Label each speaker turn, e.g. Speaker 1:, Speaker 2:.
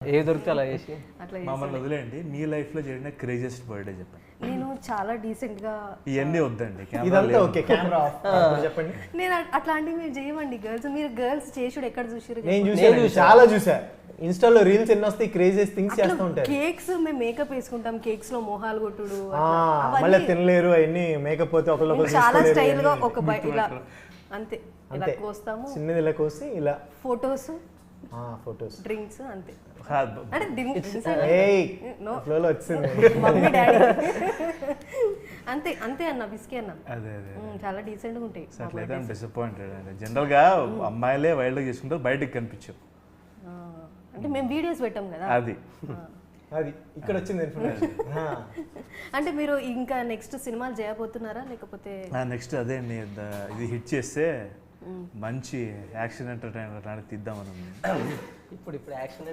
Speaker 1: ఏ దొరికితే అలా చేసి
Speaker 2: అట్లా
Speaker 3: మమ్మల్ని వదిలేండి. మీ లైఫ్లో జరిగిన క్రేజియస్ట్ బర్త్డే చెప్పండి.
Speaker 2: నేను చాలా డీసెంట్ గా
Speaker 3: ఇవన్నీ వద్దండి,
Speaker 4: ఇదంతా ఓకే. కెమెరా చెప్పండి.
Speaker 2: నేను అట్లాంటివి మీరు చేయమండి గర్ల్స్. మీరు గర్ల్స్ చేసుడు ఎక్కడ చూసారు?
Speaker 4: నేను చూసాను, చాలా చూసా. ఇన్స్టాలో రీల్స్ ఎన్ని వస్తాయి, క్రేజియస్ థింగ్స్ చేస్తూ ఉంటారు.
Speaker 2: కేక్స్ మేము మేకప్ వేసుకుంటాం, కేక్స్ లో మొహాలు కొట్టుడు,
Speaker 4: మళ్ళీ తినలేరు అవన్నీ మేకప్ పోతే ఒకళ్ళు
Speaker 2: చాలా స్టైల్ గా ఒక ఇలా అంతే ఇలా కోస్తాము,
Speaker 4: చిన్నది ఇలా కోసి ఇలా
Speaker 2: ఫొటోస్
Speaker 4: ఫొటోస్
Speaker 2: డ్రింక్స్ అంతే. అంటే
Speaker 4: ఫ్లోలో వచ్చింది
Speaker 2: మమ్మీ డాడీ అంతే అంతే అన్న బిస్కే అన్న.
Speaker 3: అదే అదే
Speaker 2: చాలా డీసెంట్ గా ఉంటాయి.
Speaker 3: అట్లయితే డిసప్పాయింటెడ్ అండి. జనరల్గా అమ్మాయిలే వైల్డ్గా చేసుకుంటారు, బయటకు కనిపించవు.
Speaker 2: అంటే మేము వీడియోస్ పెట్టాం కదా,
Speaker 3: అది
Speaker 4: అది ఇక్కడ వచ్చింది ఇన్ఫర్మేషన్.
Speaker 2: అంటే మీరు ఇంకా నెక్స్ట్ సినిమాలు చేయబోతున్నారా లేకపోతే?
Speaker 3: నెక్స్ట్ అదే అండి, ఇది హిట్ చేస్తే మంచి యాక్షన్ ఎంటర్టైనర్ లాంటి తీద్దామని ఉంది.
Speaker 1: ఇప్పుడు యాక్షన్